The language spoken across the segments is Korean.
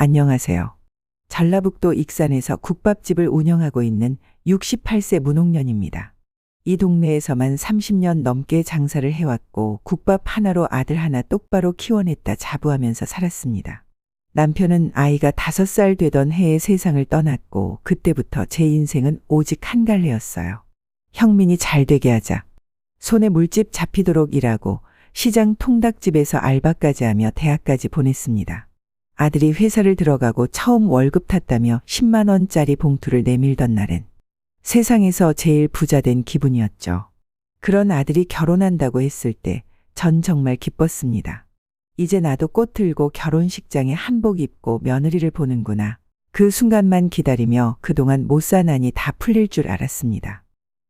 안녕하세요. 전라북도 익산에서 국밥집을 운영하고 있는 68세 문옥년입니다. 이 동네에서만 30년 넘게 장사를 해왔고 국밥 하나로 아들 하나 똑바로 키워냈다 자부하면서 살았습니다. 남편은 아이가 5살 되던 해에 세상을 떠났고 그때부터 제 인생은 오직 한 갈래였어요. 형민이 잘 되게 하자. 손에 물집 잡히도록 일하고 시장 통닭집에서 알바까지 하며 대학까지 보냈습니다. 아들이 회사를 들어가고 처음 월급 탔다며 10만 원짜리 봉투를 내밀던 날엔 세상에서 제일 부자 된 기분이었죠. 그런 아들이 결혼한다고 했을 때 전 정말 기뻤습니다. 이제 나도 꽃 들고 결혼식장에 한복 입고 며느리를 보는구나. 그 순간만 기다리며 그동안 못 사나니 다 풀릴 줄 알았습니다.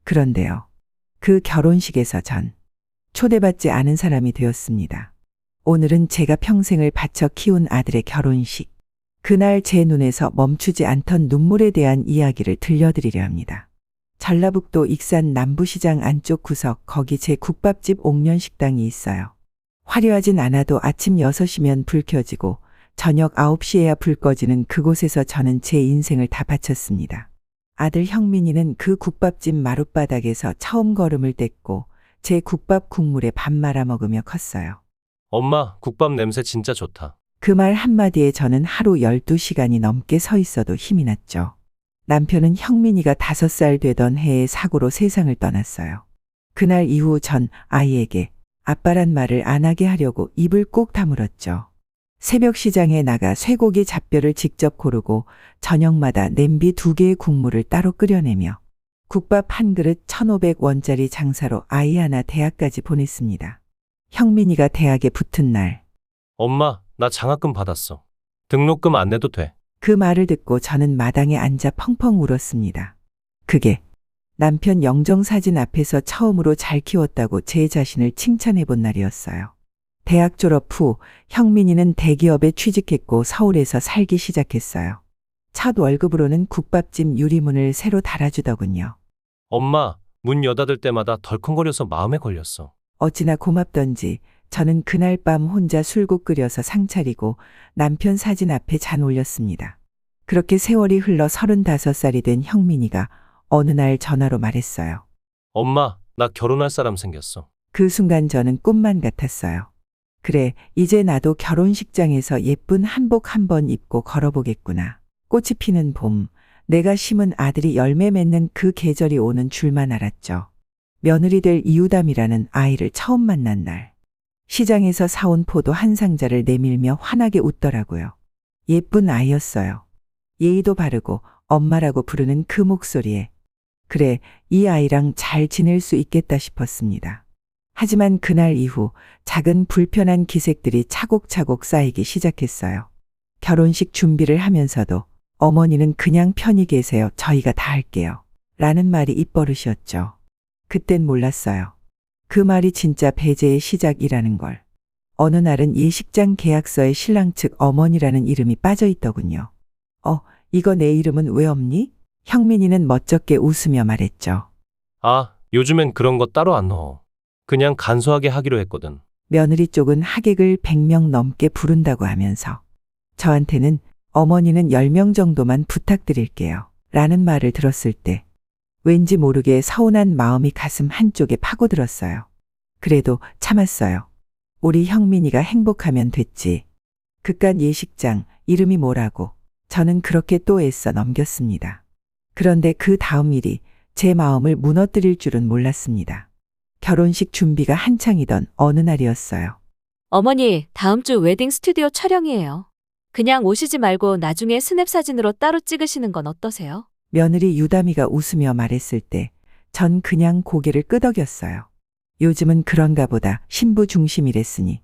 그런데요. 그 결혼식에서 전 초대받지 않은 사람이 되었습니다. 오늘은 제가 평생을 바쳐 키운 아들의 결혼식. 그날 제 눈에서 멈추지 않던 눈물에 대한 이야기를 들려드리려 합니다. 전라북도 익산 남부시장 안쪽 구석 거기 제 국밥집 옥년식당이 있어요. 화려하진 않아도 아침 6시면 불 켜지고 저녁 9시에야 불 꺼지는 그곳에서 저는 제 인생을 다 바쳤습니다. 아들 형민이는 그 국밥집 마룻바닥에서 처음 걸음을 뗐고 제 국밥 국물에 밥 말아 먹으며 컸어요. 엄마, 국밥 냄새 진짜 좋다. 그 말 한마디에 저는 하루 12시간이 넘게 서 있어도 힘이 났죠. 남편은 형민이가 5살 되던 해에 사고로 세상을 떠났어요. 그날 이후 전 아이에게 아빠란 말을 안 하게 하려고 입을 꼭 다물었죠. 새벽 시장에 나가 쇠고기 잡뼈를 직접 고르고 저녁마다 냄비 2개의 국물을 따로 끓여내며 국밥 한 그릇 1,500원짜리 장사로 아이 하나 대학까지 보냈습니다. 형민이가 대학에 붙은 날 엄마, 나 장학금 받았어. 등록금 안 내도 돼. 그 말을 듣고 저는 마당에 앉아 펑펑 울었습니다. 그게 남편 영정사진 앞에서 처음으로 잘 키웠다고 제 자신을 칭찬해 본 날이었어요. 대학 졸업 후 형민이는 대기업에 취직했고 서울에서 살기 시작했어요. 첫 월급으로는 국밥집 유리문을 새로 달아주더군요. 엄마, 문 여닫을 때마다 덜컹거려서 마음에 걸렸어. 어찌나 고맙던지 저는 그날 밤 혼자 술국 끓여서 상 차리고 남편 사진 앞에 잔 올렸습니다. 그렇게 세월이 흘러 35살이 된 형민이가 어느 날 전화로 말했어요. 엄마, 나 결혼할 사람 생겼어. 그 순간 저는 꿈만 같았어요. 그래, 이제 나도 결혼식장에서 예쁜 한복 한번 입고 걸어보겠구나. 꽃이 피는 봄, 내가 심은 아들이 열매 맺는 그 계절이 오는 줄만 알았죠. 며느리 될 이유담이라는 아이를 처음 만난 날. 시장에서 사온 포도 한 상자를 내밀며 환하게 웃더라고요. 예쁜 아이였어요. 예의도 바르고 엄마라고 부르는 그 목소리에 그래, 이 아이랑 잘 지낼 수 있겠다 싶었습니다. 하지만 그날 이후 작은 불편한 기색들이 차곡차곡 쌓이기 시작했어요. 결혼식 준비를 하면서도 어머니는 그냥 편히 계세요. 저희가 다 할게요. 라는 말이 입버릇이었죠. 그땐 몰랐어요. 그 말이 진짜 배제의 시작이라는 걸. 어느 날은 예식장 계약서에 신랑 측 어머니라는 이름이 빠져 있더군요. 이거 내 이름은 왜 없니? 형민이는 멋쩍게 웃으며 말했죠. 아, 요즘엔 그런 거 따로 안 넣어. 그냥 간소하게 하기로 했거든. 며느리 쪽은 하객을 100명 넘게 부른다고 하면서 저한테는 어머니는 10명 정도만 부탁드릴게요. 라는 말을 들었을 때 왠지 모르게 서운한 마음이 가슴 한쪽에 파고들었어요. 그래도 참았어요. 우리 형민이가 행복하면 됐지. 그깟 예식장 이름이 뭐라고 저는 그렇게 또 애써 넘겼습니다. 그런데 그 다음 일이 제 마음을 무너뜨릴 줄은 몰랐습니다. 결혼식 준비가 한창이던 어느 날이었어요. 어머니, 다음 주 웨딩 스튜디오 촬영이에요. 그냥 오시지 말고 나중에 스냅 사진으로 따로 찍으시는 건 어떠세요? 며느리 유담이가 웃으며 말했을 때 전 그냥 고개를 끄덕였어요. 요즘은 그런가 보다 신부 중심이랬으니.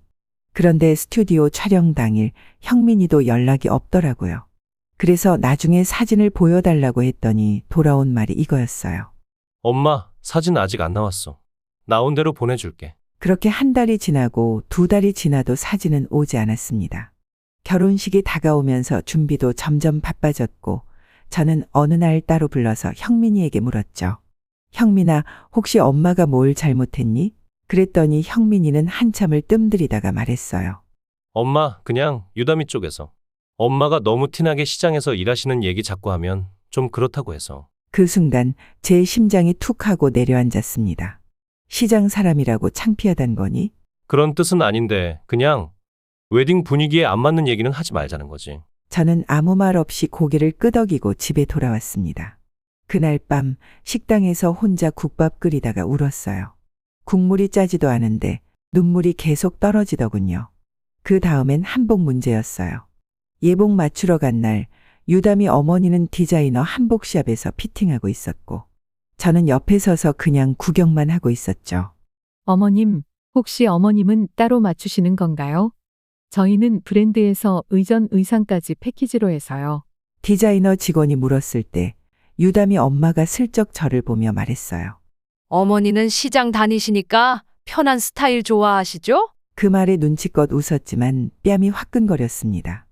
그런데 스튜디오 촬영 당일 형민이도 연락이 없더라고요. 그래서 나중에 사진을 보여달라고 했더니 돌아온 말이 이거였어요. 엄마, 사진 아직 안 나왔어. 나온 대로 보내줄게. 그렇게 한 달이 지나고 2달이 지나도 사진은 오지 않았습니다. 결혼식이 다가오면서 준비도 점점 바빠졌고 저는 어느 날 따로 불러서 형민이에게 물었죠. 형민아, 혹시 엄마가 뭘 잘못했니? 그랬더니 형민이는 한참을 뜸들이다가 말했어요. 엄마, 그냥 유담이 쪽에서. 엄마가 너무 티나게 시장에서 일하시는 얘기 자꾸 하면 좀 그렇다고 해서. 그 순간 제 심장이 툭 하고 내려앉았습니다. 시장 사람이라고 창피하단 거니? 그런 뜻은 아닌데 그냥 웨딩 분위기에 안 맞는 얘기는 하지 말자는 거지. 저는 아무 말 없이 고개를 끄덕이고 집에 돌아왔습니다. 그날 밤 식당에서 혼자 국밥 끓이다가 울었어요. 국물이 짜지도 않은데 눈물이 계속 떨어지더군요. 그 다음엔 한복 문제였어요. 예복 맞추러 간 날 유담이 어머니는 디자이너 한복샵에서 피팅하고 있었고 저는 옆에 서서 그냥 구경만 하고 있었죠. 어머님, 혹시 어머님은 따로 맞추시는 건가요? 저희는 브랜드에서 의전 의상까지 패키지로 해서요. 디자이너 직원이 물었을 때 유담이 엄마가 슬쩍 저를 보며 말했어요. 어머니는 시장 다니시니까 편한 스타일 좋아하시죠? 그 말에 눈치껏 웃었지만 뺨이 화끈거렸습니다.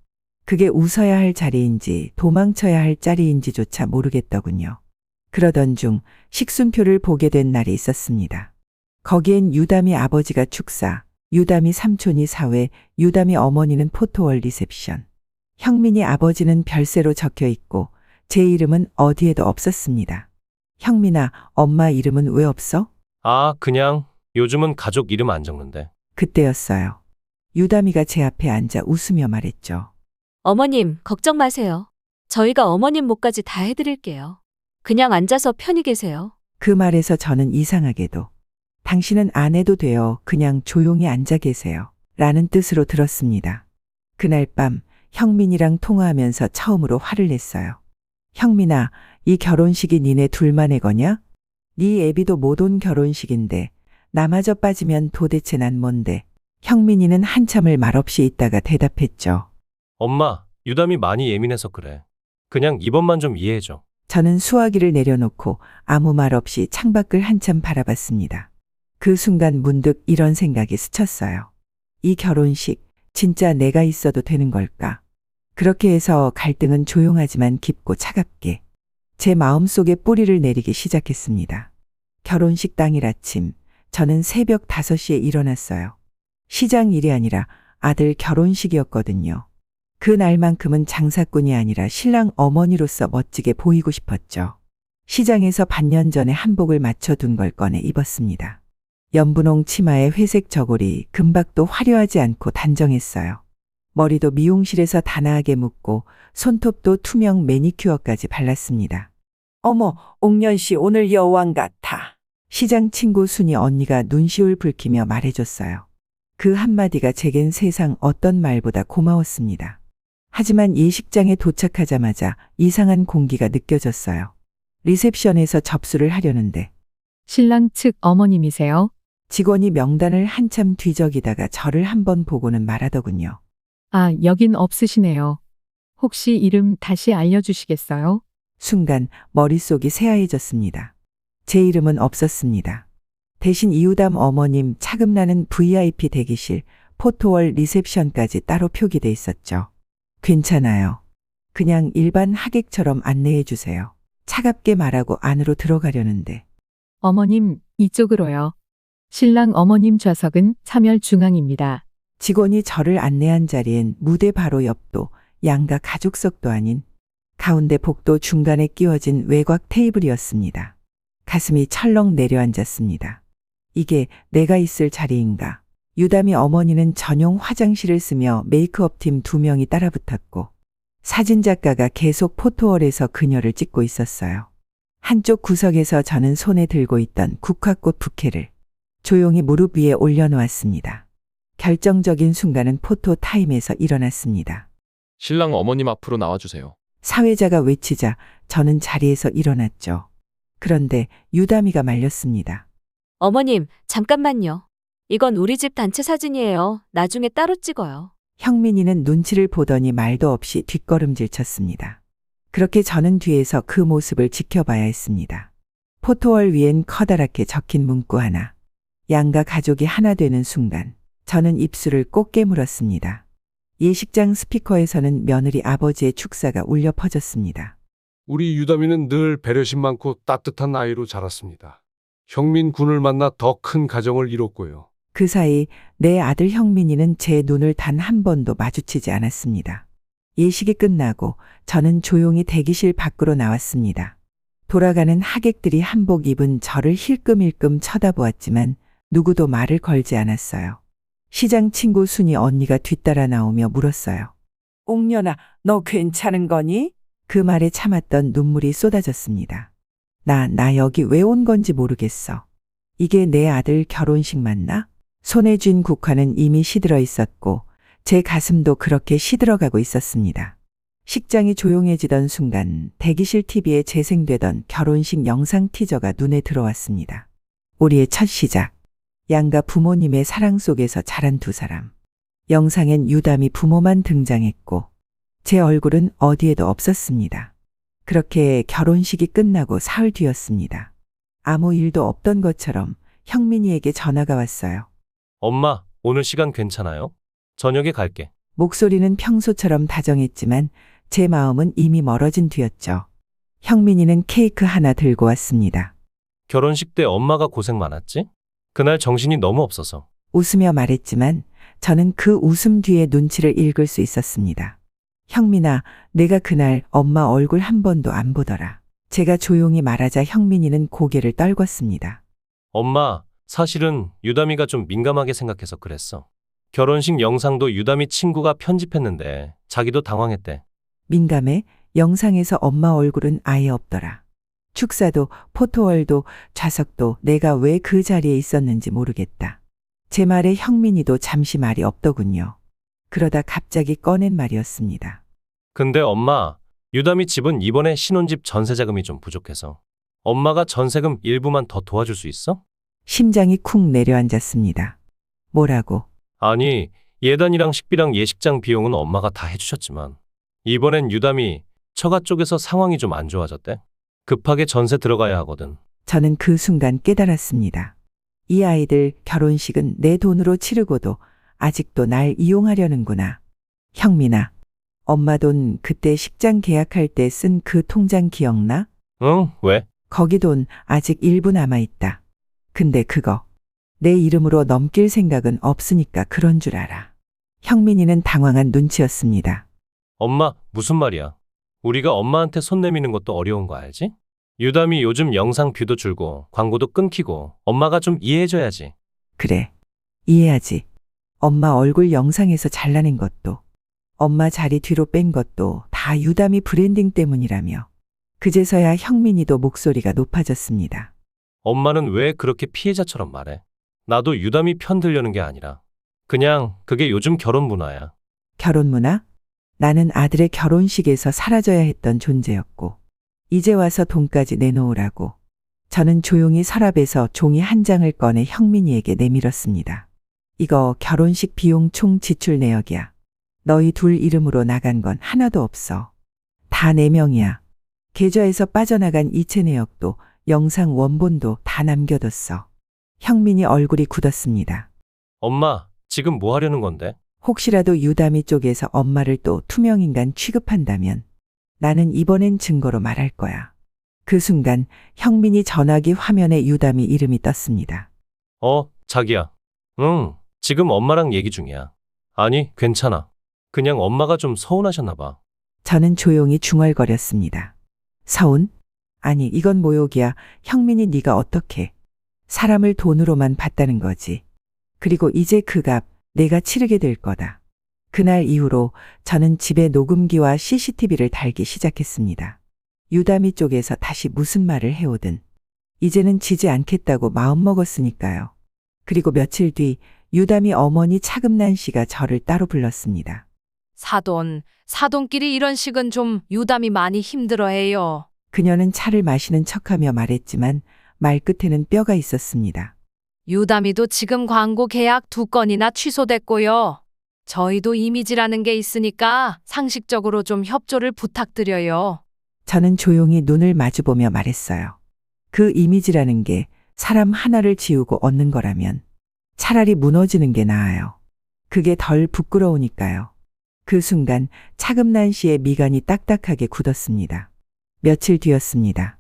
그게 웃어야 할 자리인지 도망쳐야 할 자리인지조차 모르겠더군요. 그러던 중 식순표를 보게 된 날이 있었습니다. 거기엔 유담이 아버지가 축사, 유담이 삼촌이 사회, 유담이 어머니는 포토월 리셉션. 형민이 아버지는 별세로 적혀 있고 제 이름은 어디에도 없었습니다. 형민아, 엄마 이름은 왜 없어? 아, 그냥 요즘은 가족 이름 안 적는데. 그때였어요. 유담이가 제 앞에 앉아 웃으며 말했죠. 어머님, 걱정 마세요. 저희가 어머님 몫까지 다 해드릴게요. 그냥 앉아서 편히 계세요. 그 말에서 저는 이상하게도 당신은 안 해도 돼요. 그냥 조용히 앉아 계세요. 라는 뜻으로 들었습니다. 그날 밤 형민이랑 통화하면서 처음으로 화를 냈어요. 형민아, 이 결혼식이 니네 둘만의 거냐? 네 애비도 못 온 결혼식인데 나마저 빠지면 도대체 난 뭔데? 형민이는 한참을 말없이 있다가 대답했죠. 엄마, 유담이 많이 예민해서 그래. 그냥 이번만 좀 이해해줘. 저는 수화기를 내려놓고 아무 말 없이 창밖을 한참 바라봤습니다. 그 순간 문득 이런 생각이 스쳤어요. 이 결혼식 진짜 내가 있어도 되는 걸까? 그렇게 해서 갈등은 조용하지만 깊고 차갑게 제 마음속에 뿌리를 내리기 시작했습니다. 결혼식 당일 아침 저는 새벽 5시에 일어났어요. 시장 일이 아니라 아들 결혼식이었거든요. 그 날만큼은 장사꾼이 아니라 신랑 어머니로서 멋지게 보이고 싶었죠. 시장에서 반년 전에 한복을 맞춰둔 걸 꺼내 입었습니다. 연분홍 치마에 회색 저고리, 금박도 화려하지 않고 단정했어요. 머리도 미용실에서 단아하게 묶고 손톱도 투명 매니큐어까지 발랐습니다. 어머, 옥년씨 오늘 여왕 같아. 시장 친구 순이 언니가 눈시울 붉히며 말해줬어요. 그 한마디가 제겐 세상 어떤 말보다 고마웠습니다. 하지만 예식장에 도착하자마자 이상한 공기가 느껴졌어요. 리셉션에서 접수를 하려는데 신랑 측 어머님이세요? 직원이 명단을 한참 뒤적이다가 저를 한번 보고는 말하더군요. 아, 여긴 없으시네요. 혹시 이름 다시 알려주시겠어요? 순간 머릿속이 새하얘졌습니다. 제 이름은 없었습니다. 대신 이유담 어머님 차금나는 VIP 대기실, 포토월 리셉션까지 따로 표기돼 있었죠. 괜찮아요. 그냥 일반 하객처럼 안내해 주세요. 차갑게 말하고 안으로 들어가려는데 어머님, 이쪽으로요. 신랑 어머님 좌석은 참열 중앙입니다. 직원이 저를 안내한 자리엔 무대 바로 옆도 양가 가족석도 아닌 가운데 복도 중간에 끼워진 외곽 테이블이었습니다. 가슴이 철렁 내려앉았습니다. 이게 내가 있을 자리인가? 유담이 어머니는 전용 화장실을 쓰며 메이크업팀 2명이 따라붙었고 사진작가가 계속 포토월에서 그녀를 찍고 있었어요. 한쪽 구석에서 저는 손에 들고 있던 국화꽃 부케를 조용히 무릎 위에 올려놓았습니다. 결정적인 순간은 포토 타임에서 일어났습니다. 신랑 어머님 앞으로 나와주세요. 사회자가 외치자 저는 자리에서 일어났죠. 그런데 유담이가 말렸습니다. 어머님, 잠깐만요. 이건 우리 집 단체 사진이에요. 나중에 따로 찍어요. 형민이는 눈치를 보더니 말도 없이 뒷걸음질 쳤습니다. 그렇게 저는 뒤에서 그 모습을 지켜봐야 했습니다. 포토월 위엔 커다랗게 적힌 문구 하나. 양가 가족이 하나 되는 순간 저는 입술을 꼭 깨물었습니다. 예식장 스피커에서는 며느리 아버지의 축사가 울려 퍼졌습니다. 우리 유담이는 늘 배려심 많고 따뜻한 아이로 자랐습니다. 형민 군을 만나 더 큰 가정을 이뤘고요. 그 사이 내 아들 형민이는 제 눈을 단 한 번도 마주치지 않았습니다. 예식이 끝나고 저는 조용히 대기실 밖으로 나왔습니다. 돌아가는 하객들이 한복 입은 저를 힐끔힐끔 쳐다보았지만 누구도 말을 걸지 않았어요. 시장 친구 순이 언니가 뒤따라 나오며 물었어요. 옥년아, 너 괜찮은 거니? 그 말에 참았던 눈물이 쏟아졌습니다. 나 여기 왜 온 건지 모르겠어. 이게 내 아들 결혼식 맞나? 손에 쥔 국화는 이미 시들어 있었고 제 가슴도 그렇게 시들어가고 있었습니다. 식장이 조용해지던 순간 대기실 TV에 재생되던 결혼식 영상 티저가 눈에 들어왔습니다. 우리의 첫 시작. 양가 부모님의 사랑 속에서 자란 두 사람. 영상엔 유담이 부모만 등장했고 제 얼굴은 어디에도 없었습니다. 그렇게 결혼식이 끝나고 사흘 뒤였습니다. 아무 일도 없던 것처럼 형민이에게 전화가 왔어요. 엄마, 오늘 시간 괜찮아요? 저녁에 갈게. 목소리는 평소처럼 다정했지만 제 마음은 이미 멀어진 뒤였죠. 형민이는 케이크 하나 들고 왔습니다. 결혼식 때 엄마가 고생 많았지? 그날 정신이 너무 없어서. 웃으며 말했지만 저는 그 웃음 뒤에 눈치를 읽을 수 있었습니다. 형민아, 내가 그날 엄마 얼굴 한 번도 안 보더라. 제가 조용히 말하자 형민이는 고개를 떨궜습니다. 엄마, 사실은 유담이가 좀 민감하게 생각해서 그랬어. 결혼식 영상도 유담이 친구가 편집했는데 자기도 당황했대. 민감해? 영상에서 엄마 얼굴은 아예 없더라. 축사도 포토월도 좌석도 내가 왜 그 자리에 있었는지 모르겠다. 제 말에 형민이도 잠시 말이 없더군요. 그러다 갑자기 꺼낸 말이었습니다. 근데 엄마, 유담이 집은 이번에 신혼집 전세 자금이 좀 부족해서 엄마가 전세금 일부만 더 도와줄 수 있어? 심장이 쿵 내려앉았습니다. 뭐라고? 아니, 예단이랑 식비랑 예식장 비용은 엄마가 다 해주셨지만 이번엔 유담이 처가 쪽에서 상황이 좀 안 좋아졌대. 급하게 전세 들어가야 하거든. 저는 그 순간 깨달았습니다. 이 아이들 결혼식은 내 돈으로 치르고도 아직도 날 이용하려는구나. 형민아, 엄마 돈 그때 식장 계약할 때 쓴 그 통장 기억나? 응, 왜? 거기 돈 아직 일부 남아있다. 근데 그거 내 이름으로 넘길 생각은 없으니까 그런 줄 알아. 형민이는 당황한 눈치였습니다. 엄마, 무슨 말이야? 우리가 엄마한테 손 내미는 것도 어려운 거 알지? 유담이 요즘 영상 뷰도 줄고 광고도 끊기고 엄마가 좀 이해해줘야지. 그래, 이해하지. 엄마 얼굴 영상에서 잘라낸 것도 엄마 자리 뒤로 뺀 것도 다 유담이 브랜딩 때문이라며. 그제서야 형민이도 목소리가 높아졌습니다. 엄마는 왜 그렇게 피해자처럼 말해? 나도 유담이 편 들려는 게 아니라 그냥 그게 요즘 결혼 문화야. 결혼 문화? 나는 아들의 결혼식에서 사라져야 했던 존재였고 이제 와서 돈까지 내놓으라고. 저는 조용히 서랍에서 종이 한 장을 꺼내 형민이에게 내밀었습니다. 이거 결혼식 비용 총 지출 내역이야. 너희 둘 이름으로 나간 건 하나도 없어. 다 내 명이야. 계좌에서 빠져나간 이체 내역도 영상 원본도 다 남겨뒀어. 형민이 얼굴이 굳었습니다. 엄마, 지금 뭐 하려는 건데? 혹시라도 유담이 쪽에서 엄마를 또 투명인간 취급한다면 나는 이번엔 증거로 말할 거야. 그 순간 형민이 전화기 화면에 유담이 이름이 떴습니다. 자기야. 응, 지금 엄마랑 얘기 중이야. 아니, 괜찮아. 그냥 엄마가 좀 서운하셨나 봐. 저는 조용히 중얼거렸습니다. 서운? 아니, 이건 모욕이야. 형민이 네가 어떻게 사람을 돈으로만 봤다는 거지. 그리고 이제 그 값 내가 치르게 될 거다. 그날 이후로 저는 집에 녹음기와 CCTV를 달기 시작했습니다. 유담이 쪽에서 다시 무슨 말을 해오든 이제는 지지 않겠다고 마음먹었으니까요. 그리고 며칠 뒤 유담이 어머니 차금란 씨가 저를 따로 불렀습니다. 사돈끼리 이런 식은 좀 유담이 많이 힘들어해요. 그녀는 차를 마시는 척하며 말했지만 말끝에는 뼈가 있었습니다. 유담이도 지금 광고 계약 2건이나 취소됐고요. 저희도 이미지라는 게 있으니까 상식적으로 좀 협조를 부탁드려요. 저는 조용히 눈을 마주보며 말했어요. 그 이미지라는 게 사람 하나를 지우고 얻는 거라면 차라리 무너지는 게 나아요. 그게 덜 부끄러우니까요. 그 순간 차금란 씨의 미간이 딱딱하게 굳었습니다. 며칠 뒤였습니다.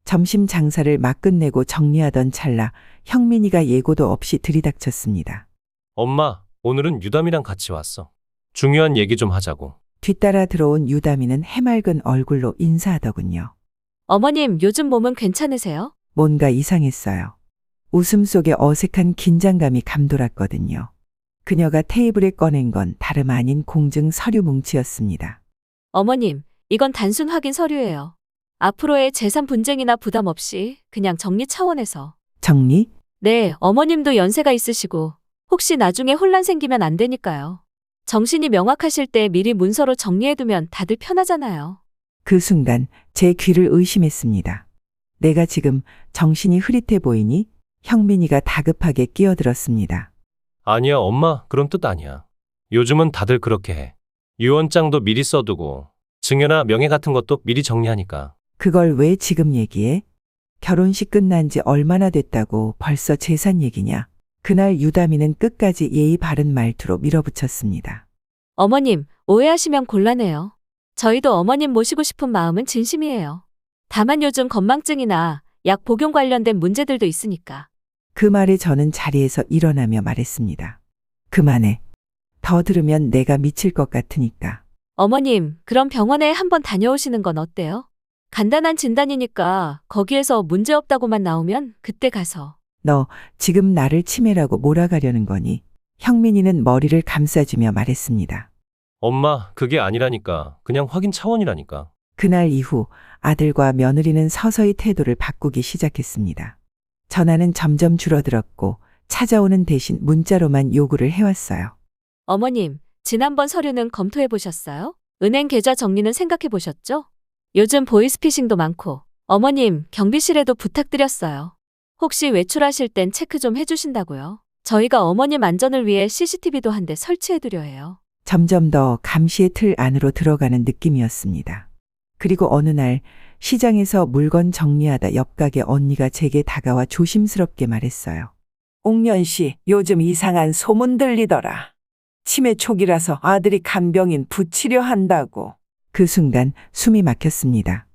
점심 장사를 막 끝내고 정리하던 찰나 형민이가 예고도 없이 들이닥쳤습니다. 엄마, 오늘은 유담이랑 같이 왔어. 중요한 얘기 좀 하자고. 뒤따라 들어온 유다미는 해맑은 얼굴로 인사하더군요. 어머님, 요즘 몸은 괜찮으세요? 뭔가 이상했어요. 웃음 속에 어색한 긴장감이 감돌았거든요. 그녀가 테이블에 꺼낸 건 다름 아닌 공증 서류 뭉치였습니다. 어머님, 이건 단순 확인 서류예요. 앞으로의 재산 분쟁이나 부담 없이 그냥 정리 차원에서. 정리? 네, 어머님도 연세가 있으시고 혹시 나중에 혼란 생기면 안 되니까요. 정신이 명확하실 때 미리 문서로 정리해두면 다들 편하잖아요. 그 순간 제 귀를 의심했습니다. 내가 지금 정신이 흐릿해 보이니? 형민이가 다급하게 끼어들었습니다. 아니야, 엄마. 그런 뜻 아니야. 요즘은 다들 그렇게 해. 유언장도 미리 써두고 증여나 명예 같은 것도 미리 정리하니까. 그걸 왜 지금 얘기해? 결혼식 끝난 지 얼마나 됐다고 벌써 재산 얘기냐? 그날 유다미는 끝까지 예의 바른 말투로 밀어붙였습니다. 어머님, 오해하시면 곤란해요. 저희도 어머님 모시고 싶은 마음은 진심이에요. 다만 요즘 건망증이나 약 복용 관련된 문제들도 있으니까. 그 말에 저는 자리에서 일어나며 말했습니다. 그만해. 더 들으면 내가 미칠 것 같으니까. 어머님, 그럼 병원에 한번 다녀오시는 건 어때요? 간단한 진단이니까 거기에서 문제 없다고만 나오면 그때 가서. 너 지금 나를 치매라고 몰아가려는 거니? 형민이는 머리를 감싸주며 말했습니다. 엄마, 그게 아니라니까. 그냥 확인 차원이라니까. 그날 이후 아들과 며느리는 서서히 태도를 바꾸기 시작했습니다. 전화는 점점 줄어들었고 찾아오는 대신 문자로만 요구를 해왔어요. 어머님, 지난번 서류는 검토해 보셨어요? 은행 계좌 정리는 생각해 보셨죠? 요즘 보이스피싱도 많고. 어머님, 경비실에도 부탁드렸어요. 혹시 외출하실 땐 체크 좀 해주신다고요. 저희가 어머님 안전을 위해 CCTV도 한 대 설치해두려 해요. 점점 더 감시의 틀 안으로 들어가는 느낌이었습니다. 그리고 어느 날 시장에서 물건 정리하다 옆 가게 언니가 제게 다가와 조심스럽게 말했어요. 옥년 씨, 요즘 이상한 소문 들리더라. 치매 초기라서 아들이 간병인 붙이려 한다고. 그 순간 숨이 막혔습니다.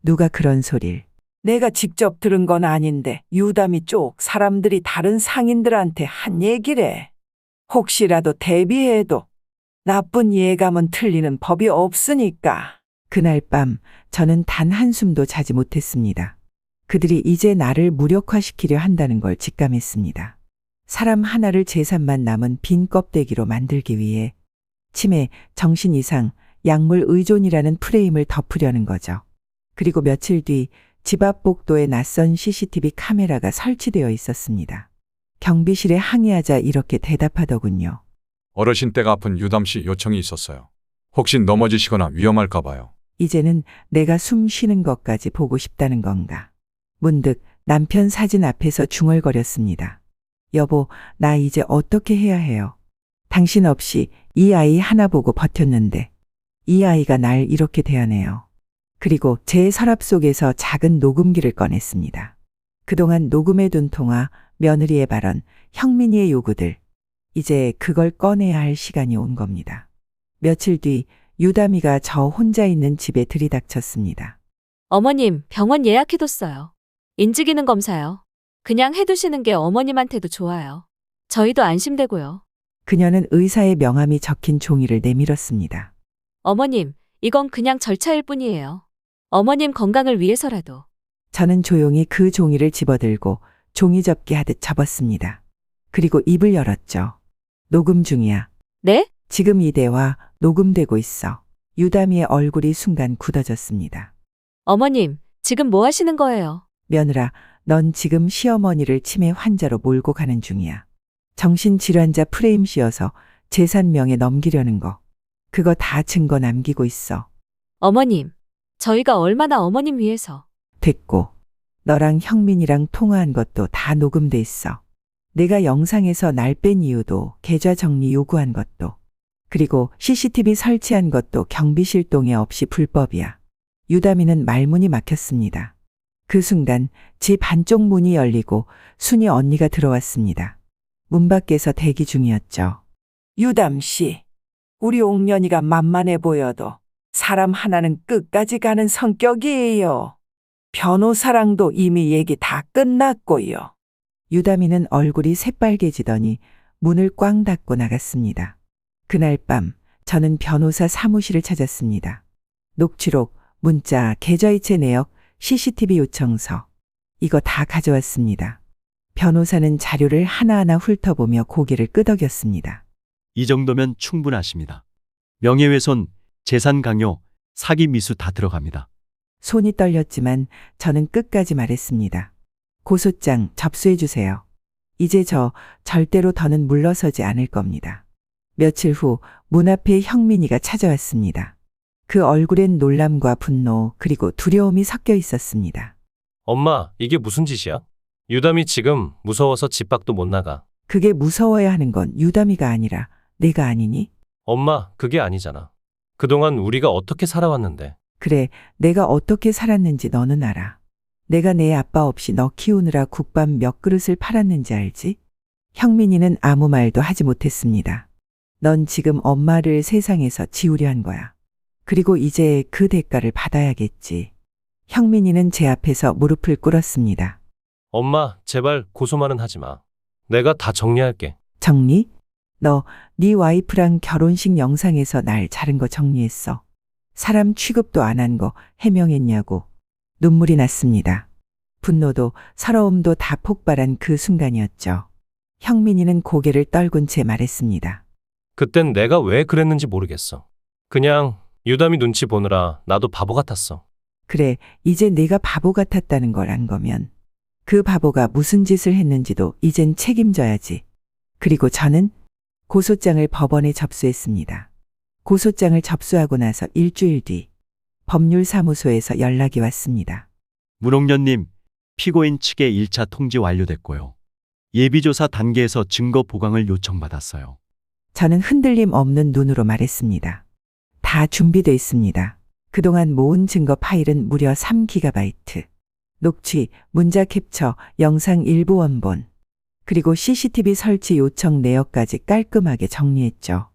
누가 그런 소릴? 내가 직접 들은 건 아닌데 유다미 쪽 사람들이 다른 상인들한테 한 얘기래. 혹시라도 대비해도 나쁜 예감은 틀리는 법이 없으니까. 그날 밤 저는 단 한숨도 자지 못했습니다. 그들이 이제 나를 무력화시키려 한다는 걸 직감했습니다. 사람 하나를 재산만 남은 빈 껍데기로 만들기 위해 치매, 정신 이상, 약물 의존이라는 프레임을 덮으려는 거죠. 그리고 며칠 뒤 집 앞 복도에 낯선 CCTV 카메라가 설치되어 있었습니다. 경비실에 항의하자 이렇게 대답하더군요. 어르신 댁 아픈 유담 씨 요청이 있었어요. 혹시 넘어지시거나 위험할까 봐요. 이제는 내가 숨 쉬는 것까지 보고 싶다는 건가. 문득 남편 사진 앞에서 중얼거렸습니다. 여보, 나 이제 어떻게 해야 해요? 당신 없이 이 아이 하나 보고 버텼는데 이 아이가 날 이렇게 대하네요. 그리고 제 서랍 속에서 작은 녹음기를 꺼냈습니다. 그동안 녹음해둔 통화, 며느리의 발언, 형민이의 요구들. 이제 그걸 꺼내야 할 시간이 온 겁니다. 며칠 뒤 유다미가 저 혼자 있는 집에 들이닥쳤습니다. 어머님, 병원 예약해뒀어요. 인지기능 검사요. 그냥 해두시는 게 어머님한테도 좋아요. 저희도 안심되고요. 그녀는 의사의 명함이 적힌 종이를 내밀었습니다. 어머님, 이건 그냥 절차일 뿐이에요. 어머님 건강을 위해서라도. 저는 조용히 그 종이를 집어들고 종이접기 하듯 접었습니다. 그리고 입을 열었죠. 녹음 중이야. 네? 지금 이 대화 녹음되고 있어. 유다미의 얼굴이 순간 굳어졌습니다. 어머님, 지금 뭐 하시는 거예요? 며느라, 넌 지금 시어머니를 치매 환자로 몰고 가는 중이야. 정신질환자 프레임 씌워서 재산명에 넘기려는 거. 그거 다 증거 남기고 있어. 어머님, 저희가 얼마나 어머님 위해서. 됐고, 너랑 형민이랑 통화한 것도 다 녹음돼 있어. 내가 영상에서 날 뺀 이유도 계좌 정리 요구한 것도. 그리고 CCTV 설치한 것도 경비실 동의 없이 불법이야. 유다미는 말문이 막혔습니다. 그 순간 집 한쪽 문이 열리고 순이 언니가 들어왔습니다. 문 밖에서 대기 중이었죠. 유담 씨, 우리 옥년이가 만만해 보여도 사람 하나는 끝까지 가는 성격이에요. 변호사랑도 이미 얘기 다 끝났고요. 유다미는 얼굴이 새빨개지더니 문을 꽝 닫고 나갔습니다. 그날 밤 저는 변호사 사무실을 찾았습니다. 녹취록, 문자, 계좌이체 내역, CCTV 요청서. 이거 다 가져왔습니다. 변호사는 자료를 하나하나 훑어보며 고개를 끄덕였습니다. 이 정도면 충분하십니다. 명예훼손, 재산 강요, 사기 미수 다 들어갑니다. 손이 떨렸지만 저는 끝까지 말했습니다. 고소장 접수해 주세요. 이제 저 절대로 더는 물러서지 않을 겁니다. 며칠 후 문 앞에 형민이가 찾아왔습니다. 그 얼굴엔 놀람과 분노 그리고 두려움이 섞여 있었습니다. 엄마, 이게 무슨 짓이야? 유담이 지금 무서워서 집 밖도 못 나가. 그게 무서워야 하는 건 유담이가 아니라 내가 아니니? 엄마, 그게 아니잖아. 그동안 우리가 어떻게 살아왔는데. 그래, 내가 어떻게 살았는지 너는 알아. 내가 내 아빠 없이 너 키우느라 국밥 몇 그릇을 팔았는지 알지? 형민이는 아무 말도 하지 못했습니다. 넌 지금 엄마를 세상에서 지우려 한 거야. 그리고 이제 그 대가를 받아야겠지. 형민이는 제 앞에서 무릎을 꿇었습니다. 엄마, 제발 고소만은 하지 마. 내가 다 정리할게. 정리? 너, 네 와이프랑 결혼식 영상에서 날 자른 거 정리했어. 사람 취급도 안 한 거 해명했냐고. 눈물이 났습니다. 분노도 서러움도 다 폭발한 그 순간이었죠. 형민이는 고개를 떨군 채 말했습니다. 그땐 내가 왜 그랬는지 모르겠어. 그냥 유담이 눈치 보느라 나도 바보 같았어. 그래, 이제 내가 바보 같았다는 걸 안 거면 그 바보가 무슨 짓을 했는지도 이젠 책임져야지. 그리고 저는 고소장을 법원에 접수했습니다. 고소장을 접수하고 나서 일주일 뒤 법률사무소에서 연락이 왔습니다. 문옥년님, 피고인 측의 1차 통지 완료됐고요. 예비조사 단계에서 증거 보강을 요청받았어요. 저는 흔들림 없는 눈으로 말했습니다. 다 준비돼 있습니다. 그동안 모은 증거 파일은 무려 3GB. 녹취, 문자 캡처, 영상 일부 원본, 그리고 CCTV 설치 요청 내역까지 깔끔하게 정리했죠.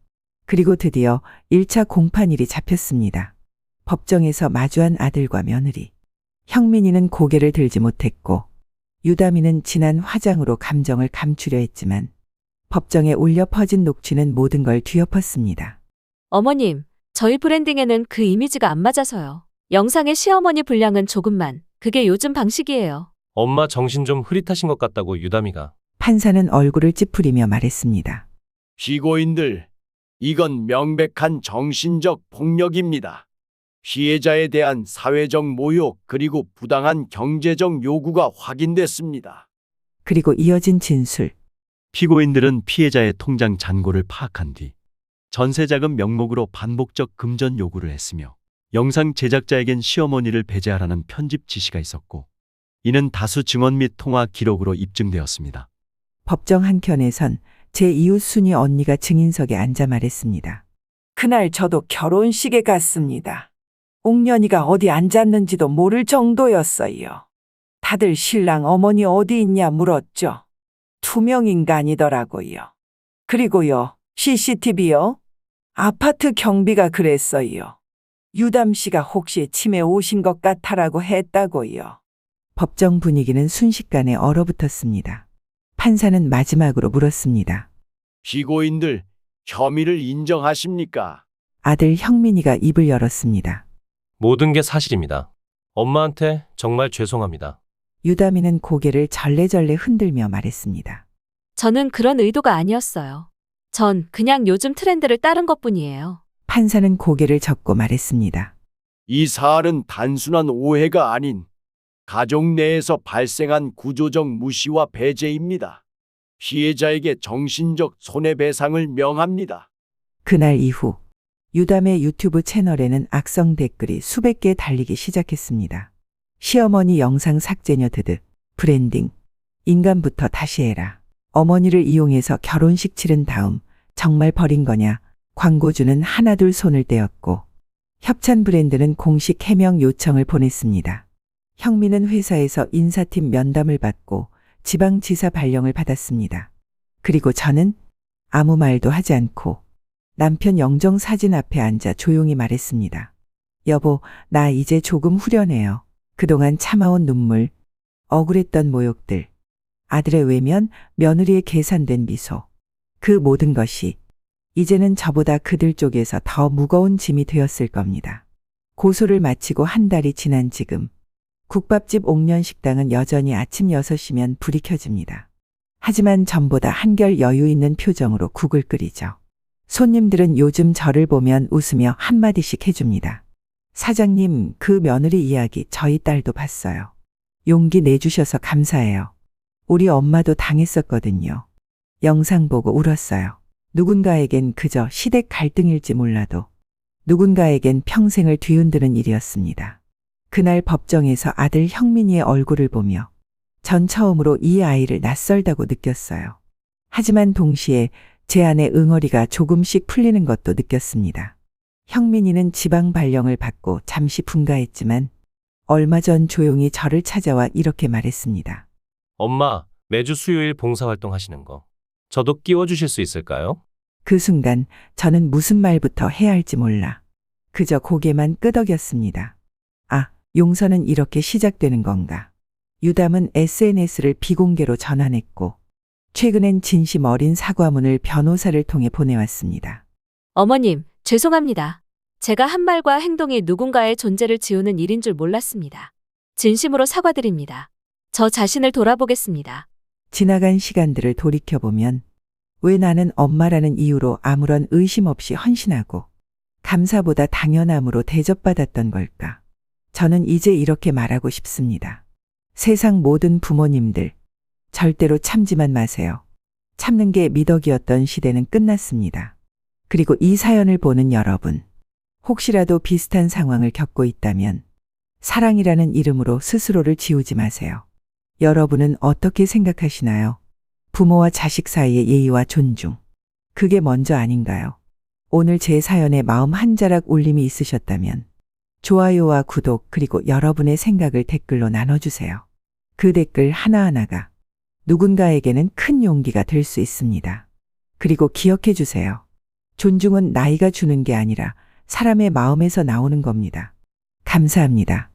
그리고 드디어 1차 공판일이 잡혔습니다. 법정에서 마주한 아들과 며느리. 형민이는 고개를 들지 못했고 유담이는 진한 화장으로 감정을 감추려 했지만 법정에 울려 퍼진 녹취는 모든 걸 뒤엎었습니다. 어머님, 저희 브랜딩에는 그 이미지가 안 맞아서요. 영상의 시어머니 분량은 조금만. 그게 요즘 방식이에요. 엄마 정신 좀 흐릿하신 것 같다고 유담이가. 판사는 얼굴을 찌푸리며 말했습니다. 피고인들, 이건 명백한 정신적 폭력입니다. 피해자에 대한 사회적 모욕 그리고 부당한 경제적 요구가 확인됐습니다. 그리고 이어진 진술. 피고인들은 피해자의 통장 잔고를 파악한 뒤 전세자금 명목으로 반복적 금전 요구를 했으며 영상 제작자에겐 시어머니를 배제하라는 편집 지시가 있었고 이는 다수 증언 및 통화 기록으로 입증되었습니다. 법정 한켠에선 제 이웃 순이 언니가 증인석에 앉아 말했습니다. 그날 저도 결혼식에 갔습니다. 옥년이가 어디 앉았는지도 모를 정도였어요. 다들 신랑 어머니 어디 있냐 물었죠. 투명인간이더라고요. 그리고요, CCTV요? 아파트 경비가 그랬어요. 유담 씨가 혹시 치매 오신 것 같아라고 했다고요. 법정 분위기는 순식간에 얼어붙었습니다. 판사는 마지막으로 물었습니다. 피고인들, 혐의를 인정하십니까? 아들 형민이가 입을 열었습니다. 모든 게 사실입니다. 엄마한테 정말 죄송합니다. 유담이는 고개를 절레절레 흔들며 말했습니다. 저는 그런 의도가 아니었어요. 전 그냥 요즘 트렌드를 따른 것뿐이에요. 판사는 고개를 젓고 말했습니다. 이 사안은 단순한 오해가 아닌 가족 내에서 발생한 구조적 무시와 배제입니다. 피해자에게 정신적 손해배상을 명합니다. 그날 이후 유담의 유튜브 채널에는 악성 댓글이 수백 개 달리기 시작했습니다. 시어머니 영상 삭제녀 드득, 브랜딩, 인간부터 다시 해라. 어머니를 이용해서 결혼식 치른 다음 정말 버린 거냐. 광고주는 하나둘 손을 떼었고 협찬 브랜드는 공식 해명 요청을 보냈습니다. 형민은 회사에서 인사팀 면담을 받고 지방지사 발령을 받았습니다. 그리고 저는 아무 말도 하지 않고 남편 영정 사진 앞에 앉아 조용히 말했습니다. 여보, 나 이제 조금 후련해요. 그동안 참아온 눈물, 억울했던 모욕들, 아들의 외면, 며느리의 계산된 미소. 그 모든 것이 이제는 저보다 그들 쪽에서 더 무거운 짐이 되었을 겁니다. 고소를 마치고 한 달이 지난 지금 국밥집 옥년식당은 여전히 아침 6시면 불이 켜집니다. 하지만 전보다 한결 여유 있는 표정으로 국을 끓이죠. 손님들은 요즘 저를 보면 웃으며 한마디씩 해줍니다. 사장님, 그 며느리 이야기 저희 딸도 봤어요. 용기 내주셔서 감사해요. 우리 엄마도 당했었거든요. 영상 보고 울었어요. 누군가에겐 그저 시댁 갈등일지 몰라도 누군가에겐 평생을 뒤흔드는 일이었습니다. 그날 법정에서 아들 형민이의 얼굴을 보며 전 처음으로 이 아이를 낯설다고 느꼈어요. 하지만 동시에 제 안의 응어리가 조금씩 풀리는 것도 느꼈습니다. 형민이는 지방 발령을 받고 잠시 분가했지만 얼마 전 조용히 저를 찾아와 이렇게 말했습니다. 엄마, 매주 수요일 봉사활동 하시는 거. 저도 끼워주실 수 있을까요? 그 순간 저는 무슨 말부터 해야 할지 몰라 그저 고개만 끄덕였습니다. 아, 용서는 이렇게 시작되는 건가? 유담은 SNS를 비공개로 전환했고 최근엔 진심 어린 사과문을 변호사를 통해 보내왔습니다. 어머님, 죄송합니다. 제가 한 말과 행동이 누군가의 존재를 지우는 일인 줄 몰랐습니다. 진심으로 사과드립니다. 저 자신을 돌아보겠습니다. 지나간 시간들을 돌이켜보면 왜 나는 엄마라는 이유로 아무런 의심 없이 헌신하고 감사보다 당연함으로 대접받았던 걸까? 저는 이제 이렇게 말하고 싶습니다. 세상 모든 부모님들, 절대로 참지만 마세요. 참는 게 미덕이었던 시대는 끝났습니다. 그리고 이 사연을 보는 여러분, 혹시라도 비슷한 상황을 겪고 있다면 사랑이라는 이름으로 스스로를 지우지 마세요. 여러분은 어떻게 생각하시나요? 부모와 자식 사이의 예의와 존중. 그게 먼저 아닌가요? 오늘 제 사연에 마음 한 자락 울림이 있으셨다면 좋아요와 구독 그리고 여러분의 생각을 댓글로 나눠주세요. 그 댓글 하나하나가 누군가에게는 큰 용기가 될 수 있습니다. 그리고 기억해 주세요. 존중은 나이가 주는 게 아니라 사람의 마음에서 나오는 겁니다. 감사합니다.